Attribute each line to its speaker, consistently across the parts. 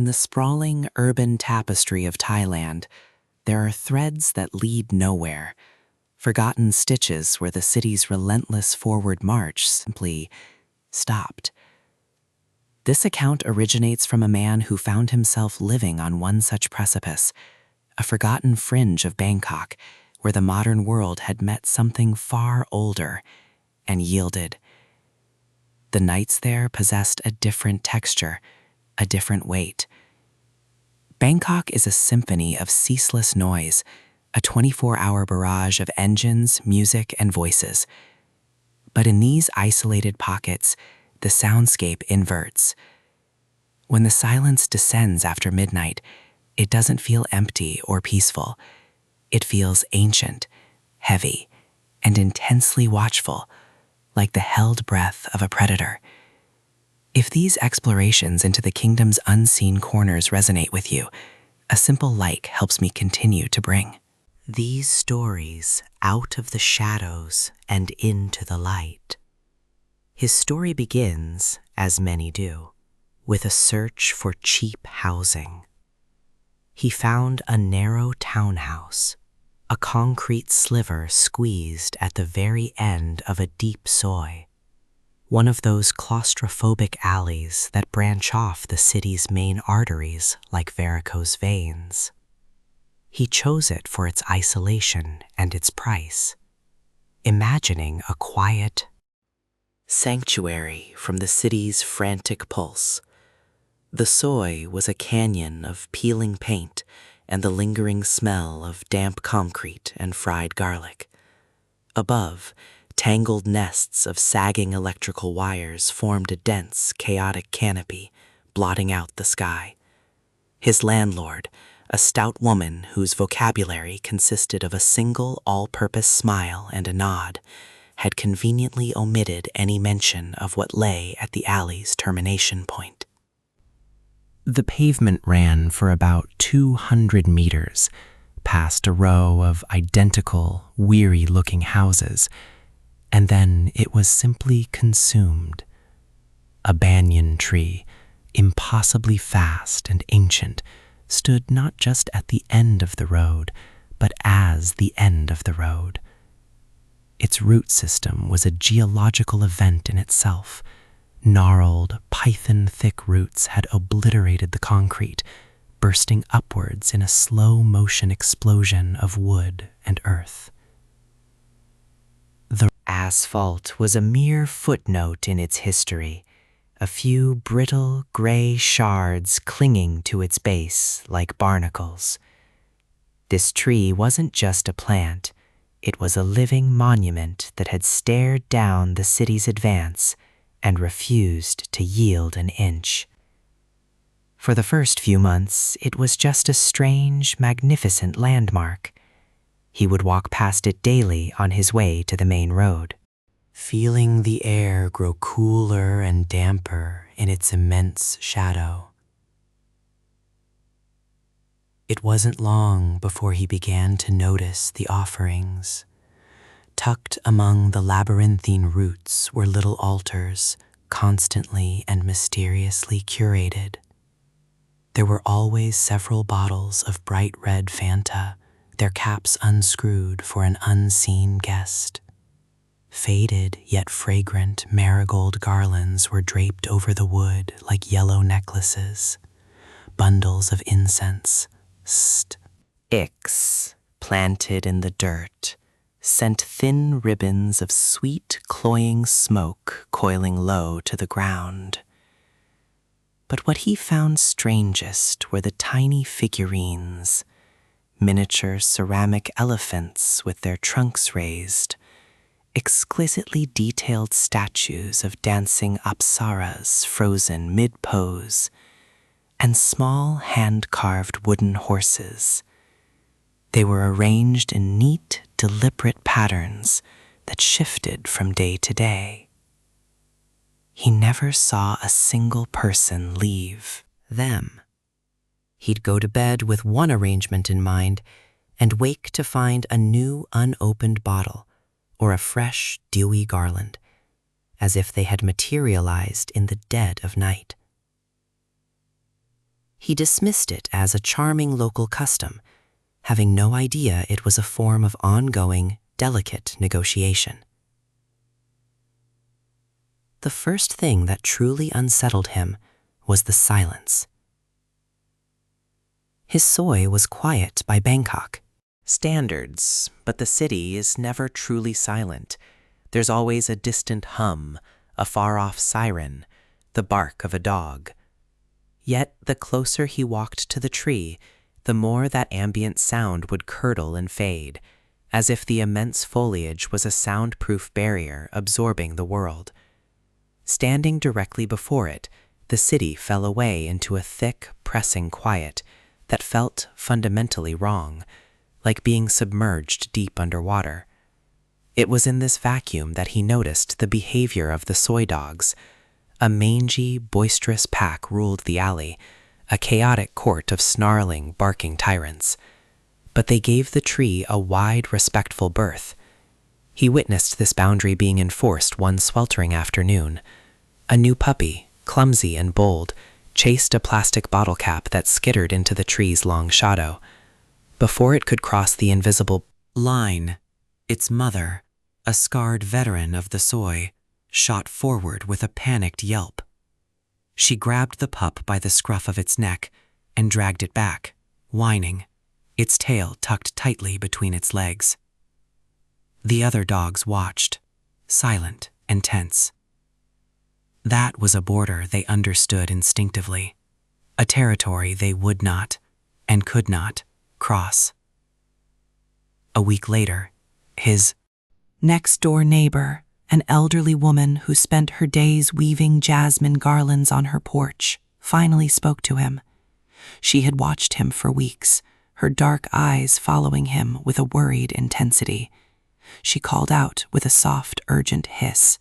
Speaker 1: In the sprawling urban tapestry of Thailand, there are threads that lead nowhere, forgotten stitches where the city's relentless forward march simply stopped. This account originates from a man who found himself living on one such precipice, a forgotten fringe of Bangkok, where the modern world had met something far older and yielded. The nights there possessed a different texture, a different weight. Bangkok is a symphony of ceaseless noise, a 24-hour barrage of engines, music, and voices. But in these isolated pockets, the soundscape inverts. When the silence descends after midnight, it doesn't feel empty or peaceful. It feels ancient, heavy, and intensely watchful, like the held breath of a predator. If these explorations into the kingdom's unseen corners resonate with you, a simple like helps me continue to bring these stories out of the shadows and into the light. His story begins, as many do, with a search for cheap housing. He found a narrow townhouse, a concrete sliver squeezed at the very end of a deep soi, one of those claustrophobic alleys that branch off the city's main arteries like varicose veins. He chose it for its isolation and its price, imagining a quiet sanctuary from the city's frantic pulse. The soi was a canyon of peeling paint and the lingering smell of damp concrete and fried garlic. Above, tangled nests of sagging electrical wires formed a dense, chaotic canopy, blotting out the sky. His landlord, a stout woman whose vocabulary consisted of a single all-purpose smile and a nod, had conveniently omitted any mention of what lay at the alley's termination point. The pavement ran for about 200 meters, past a row of identical, weary-looking houses, and then it was simply consumed. A banyan tree, impossibly fast and ancient, stood not just at the end of the road, but as the end of the road. Its root system was a geological event in itself. Gnarled, python-thick roots had obliterated the concrete, bursting upwards in a slow-motion explosion of wood and earth. The asphalt was a mere footnote in its history, a few brittle, gray shards clinging to its base like barnacles. This tree wasn't just a plant, it was a living monument that had stared down the city's advance and refused to yield an inch. For the first few months, it was just a strange, magnificent landmark. He would walk past it daily on his way to the main road, feeling the air grow cooler and damper in its immense shadow. It wasn't long before he began to notice the offerings. Tucked among the labyrinthine roots were little altars, constantly and mysteriously curated. There were always several bottles of bright red Fanta, their caps unscrewed for an unseen guest. Faded yet fragrant marigold garlands were draped over the wood like yellow necklaces. Bundles of incense, sticks planted in the dirt, sent thin ribbons of sweet, cloying smoke coiling low to the ground. But what he found strangest were the tiny figurines, miniature ceramic elephants with their trunks raised, exquisitely detailed statues of dancing apsaras frozen mid-pose, and small hand-carved wooden horses. They were arranged in neat, deliberate patterns that shifted from day to day. He never saw a single person leave them. He'd go to bed with one arrangement in mind and wake to find a new unopened bottle or a fresh, dewy garland, as if they had materialized in the dead of night. He dismissed it as a charming local custom, having no idea it was a form of ongoing, delicate negotiation. The first thing that truly unsettled him was the silence. His soy was quiet by Bangkok standards, but the city is never truly silent. There's always a distant hum, a far-off siren, the bark of a dog. Yet the closer he walked to the tree, the more that ambient sound would curdle and fade, as if the immense foliage was a soundproof barrier absorbing the world. Standing directly before it, the city fell away into a thick, pressing quiet that felt fundamentally wrong, like being submerged deep underwater. It was in this vacuum that he noticed the behavior of the soy dogs. A mangy, boisterous pack ruled the alley, a chaotic court of snarling, barking tyrants. But they gave the tree a wide, respectful berth. He witnessed this boundary being enforced one sweltering afternoon. A new puppy, clumsy and bold, chased a plastic bottle cap that skittered into the tree's long shadow. Before it could cross the invisible line, its mother, a scarred veteran of the soy, shot forward with a panicked yelp. She grabbed the pup by the scruff of its neck and dragged it back, whining, its tail tucked tightly between its legs. The other dogs watched, silent and tense. That was a border they understood instinctively, a territory they would not, and could not, cross. A week later, his next-door neighbor, an elderly woman who spent her days weaving jasmine garlands on her porch, finally spoke to him. She had watched him for weeks, her dark eyes following him with a worried intensity. She called out with a soft, urgent hiss.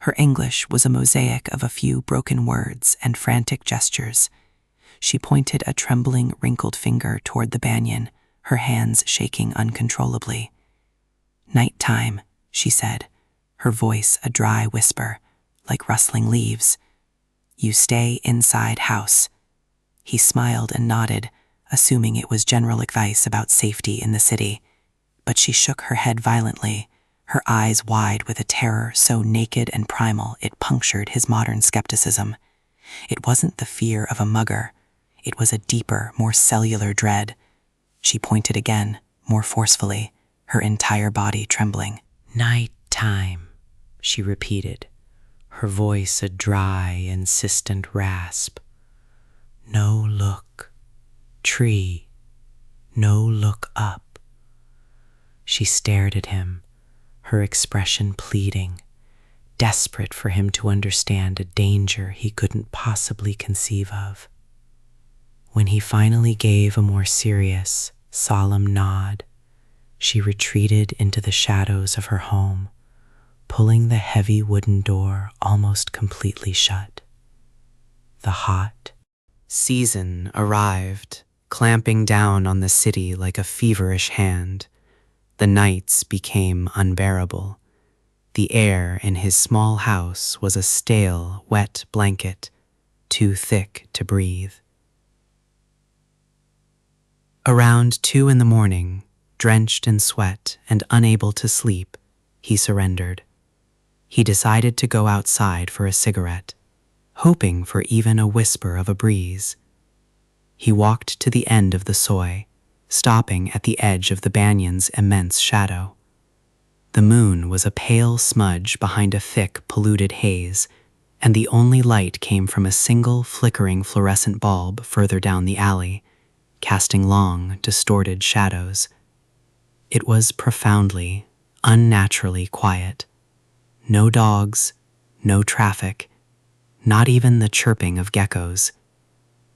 Speaker 1: Her English was a mosaic of a few broken words and frantic gestures. She pointed a trembling, wrinkled finger toward the banyan, her hands shaking uncontrollably. "Nighttime," she said, her voice a dry whisper, like rustling leaves. "You stay inside house." He smiled and nodded, assuming it was general advice about safety in the city. But she shook her head violently, her eyes wide with a terror so naked and primal it punctured his modern skepticism. It wasn't the fear of a mugger. It was a deeper, more cellular dread. She pointed again, more forcefully, her entire body trembling. "Night-time," she repeated, her voice a dry, insistent rasp. "No look. Tree. No look up." She stared at him, her expression pleading, desperate for him to understand a danger he couldn't possibly conceive of. When he finally gave a more serious, solemn nod, she retreated into the shadows of her home, pulling the heavy wooden door almost completely shut. The hot season arrived, clamping down on the city like a feverish hand. The nights became unbearable. The air in his small house was a stale, wet blanket, too thick to breathe. Around 2 a.m, drenched in sweat and unable to sleep, he surrendered. He decided to go outside for a cigarette, hoping for even a whisper of a breeze. He walked to the end of the soy, stopping at the edge of the banyan's immense shadow. The moon was a pale smudge behind a thick, polluted haze, and the only light came from a single flickering fluorescent bulb further down the alley, casting long, distorted shadows. It was profoundly, unnaturally quiet. No dogs, no traffic, not even the chirping of geckos.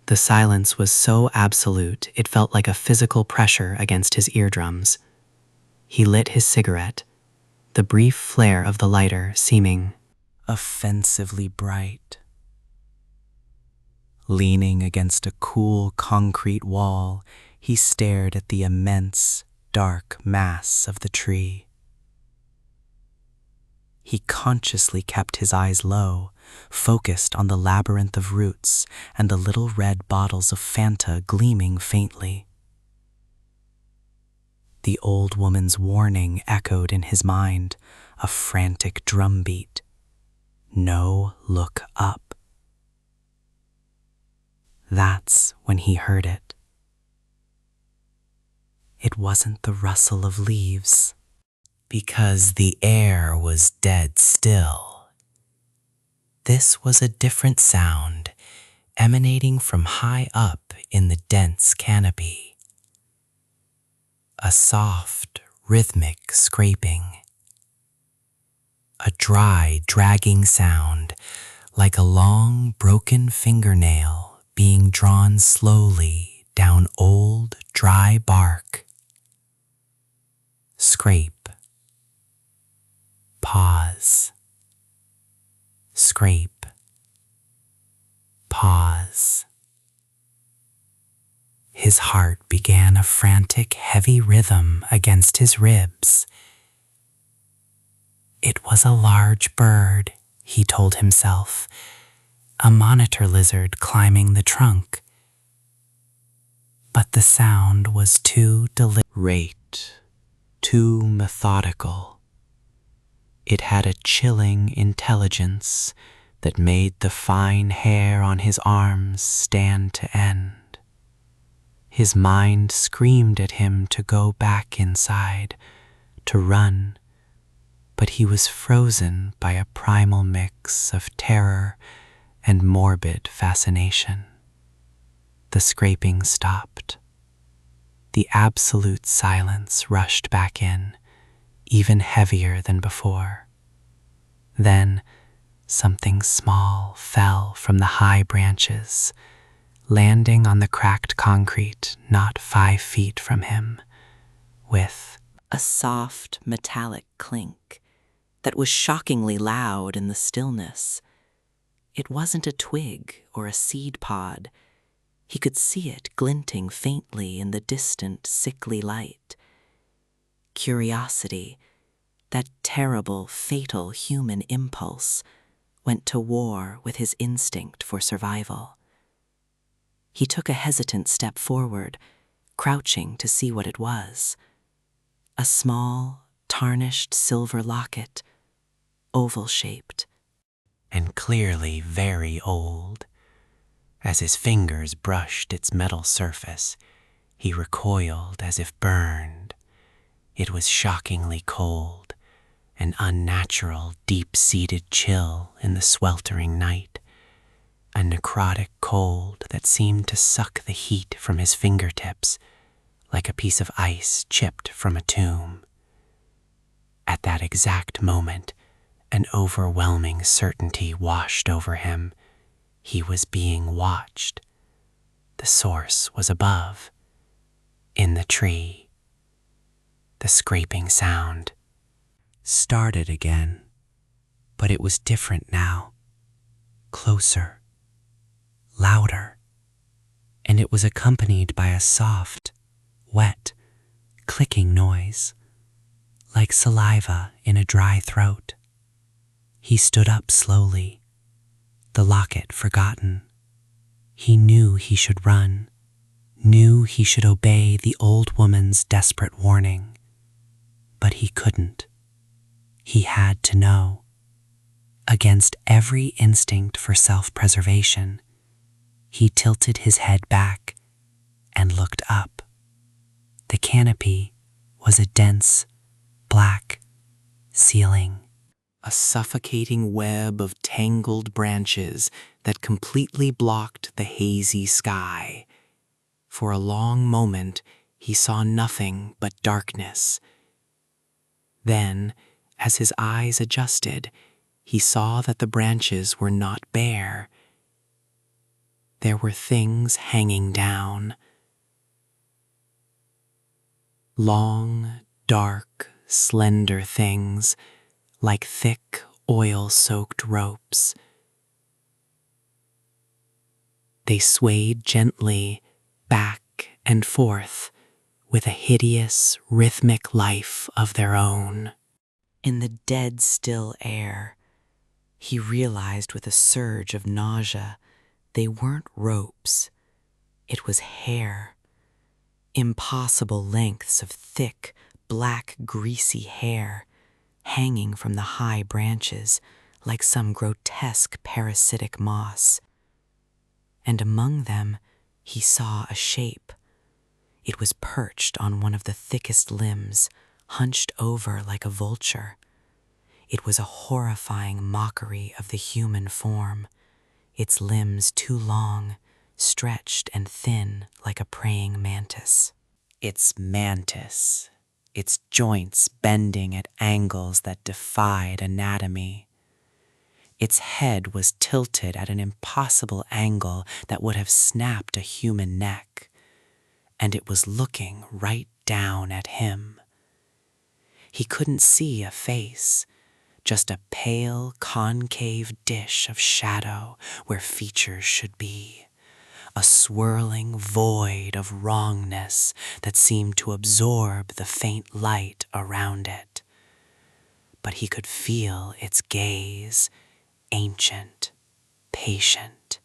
Speaker 1: The silence was so absolute it felt like a physical pressure against his eardrums. He lit his cigarette, the brief flare of the lighter seeming offensively bright. Leaning against a cool concrete wall, he stared at the immense, dark mass of the tree. He consciously kept his eyes low, focused on the labyrinth of roots and the little red bottles of Fanta gleaming faintly. The old woman's warning echoed in his mind, a frantic drumbeat. No look up. That's when he heard it. It wasn't the rustle of leaves, because the air was dead still. This was a different sound, emanating from high up in the dense canopy. A soft, rhythmic scraping. A dry, dragging sound, like a long, broken fingernail being drawn slowly down old, dry bark. Scrape. Pause. Scrape. Pause. His heart began a frantic, heavy rhythm against his ribs. It was a large bird, he told himself, a monitor lizard climbing the trunk. But the sound was too deliberate, too methodical. It had a chilling intelligence that made the fine hair on his arms stand to end. His mind screamed at him to go back inside, to run, but he was frozen by a primal mix of terror and morbid fascination. The scraping stopped. The absolute silence rushed back in, even heavier than before. Then something small fell from the high branches, landing on the cracked concrete not 5 feet from him, with a soft metallic clink that was shockingly loud in the stillness. It wasn't a twig or a seed pod. He could see it glinting faintly in the distant, sickly light. Curiosity, that terrible, fatal human impulse, went to war with his instinct for survival. He took a hesitant step forward, crouching to see what it was. A small, tarnished silver locket, oval-shaped, and clearly very old. As his fingers brushed its metal surface, he recoiled as if burned. It was shockingly cold, an unnatural, deep-seated chill in the sweltering night, a necrotic cold that seemed to suck the heat from his fingertips like a piece of ice chipped from a tomb. At that exact moment, an overwhelming certainty washed over him. He was being watched. The source was above, in the tree. The scraping sound started again, but it was different now. Closer, louder, and it was accompanied by a soft, wet, clicking noise, like saliva in a dry throat. He stood up slowly, the locket forgotten. He knew he should run, knew he should obey the old woman's desperate warning. But he couldn't. He had to know. Against every instinct for self-preservation, he tilted his head back and looked up. The canopy was a dense, black ceiling. A suffocating web of tangled branches that completely blocked the hazy sky. For a long moment, he saw nothing but darkness. Then, as his eyes adjusted, he saw that the branches were not bare. There were things hanging down. Long, dark, slender things, like thick, oil-soaked ropes. They swayed gently back and forth with a hideous, rhythmic life of their own. In the dead, still air, He realized with a surge of nausea they weren't ropes. It was hair. Impossible lengths of thick, black, greasy hair hanging from the high branches like some grotesque parasitic moss. And among them he saw a shape. It was perched on one of the thickest limbs, hunched over like a vulture. It was a horrifying mockery of the human form, its limbs too long, stretched and thin like a praying mantis. Its mantis, its joints bending at angles that defied anatomy. Its head was tilted at an impossible angle that would have snapped a human neck, and it was looking right down at him. He couldn't see a face, just a pale, concave dish of shadow where features should be, a swirling void of wrongness that seemed to absorb the faint light around it. But he could feel its gaze, ancient, patient,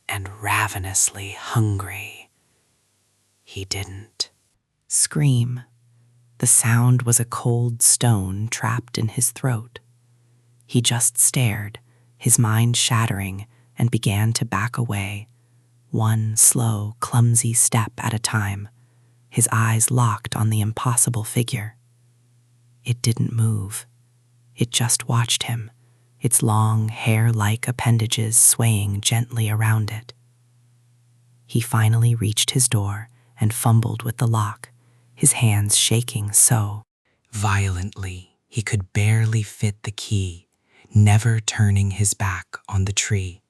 Speaker 1: and ravenously hungry. He didn't scream. The sound was a cold stone trapped in his throat. He just stared, his mind shattering, and began to back away, one slow, clumsy step at a time, his eyes locked on the impossible figure. It didn't move. It just watched him, its long, hair-like appendages swaying gently around it. He finally reached his door and fumbled with the lock, his hands shaking so violently he could barely fit the key, never turning his back on the tree.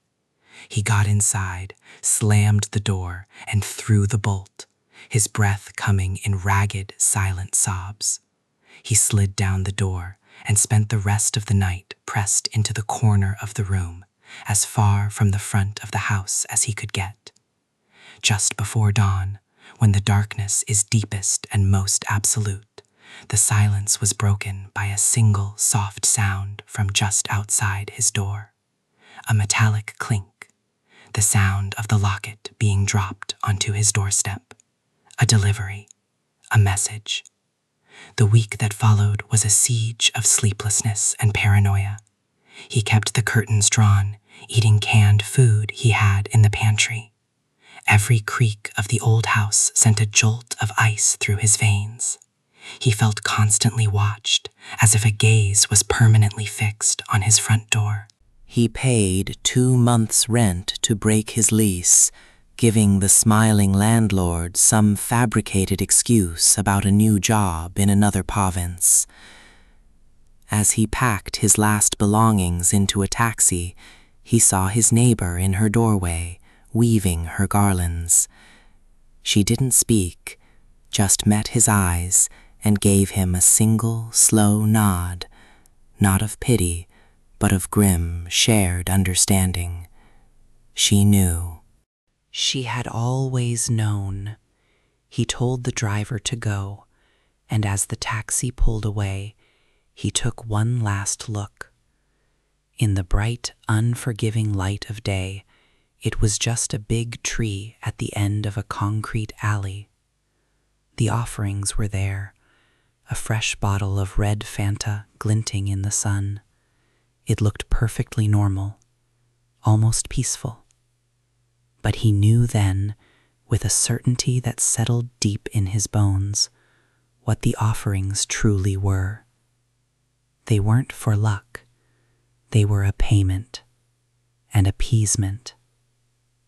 Speaker 1: He got inside, slammed the door, and threw the bolt, his breath coming in ragged, silent sobs. He slid down the door and spent the rest of the night pressed into the corner of the room, as far from the front of the house as he could get. Just before dawn, when the darkness is deepest and most absolute, the silence was broken by a single soft sound from just outside his door. A metallic clink, the sound of the locket being dropped onto his doorstep. A delivery, a message. The week that followed was a siege of sleeplessness and paranoia. He kept the curtains drawn, eating canned food he had in the pantry. Every creak of the old house sent a jolt of ice through his veins. He felt constantly watched, as if a gaze was permanently fixed on his front door. He paid 2 months' rent to break his lease, giving the smiling landlord some fabricated excuse about a new job in another province. As he packed his last belongings into a taxi, he saw his neighbor in her doorway, weaving her garlands. She didn't speak, just met his eyes and gave him a single, slow nod, not of pity, but of grim, shared understanding. She knew. She had always known. He told the driver to go, and as the taxi pulled away, he took one last look. In the bright, unforgiving light of day, it was just a big tree at the end of a concrete alley. The offerings were there, a fresh bottle of red Fanta glinting in the sun. It looked perfectly normal, almost peaceful. But he knew then, with a certainty that settled deep in his bones, what the offerings truly were. They weren't for luck. They were a payment, an appeasement,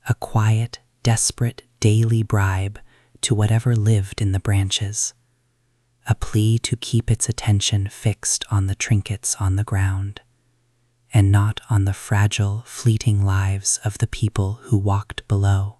Speaker 1: a quiet, desperate daily bribe to whatever lived in the branches, a plea to keep its attention fixed on the trinkets on the ground, and not on the fragile, fleeting lives of the people who walked below.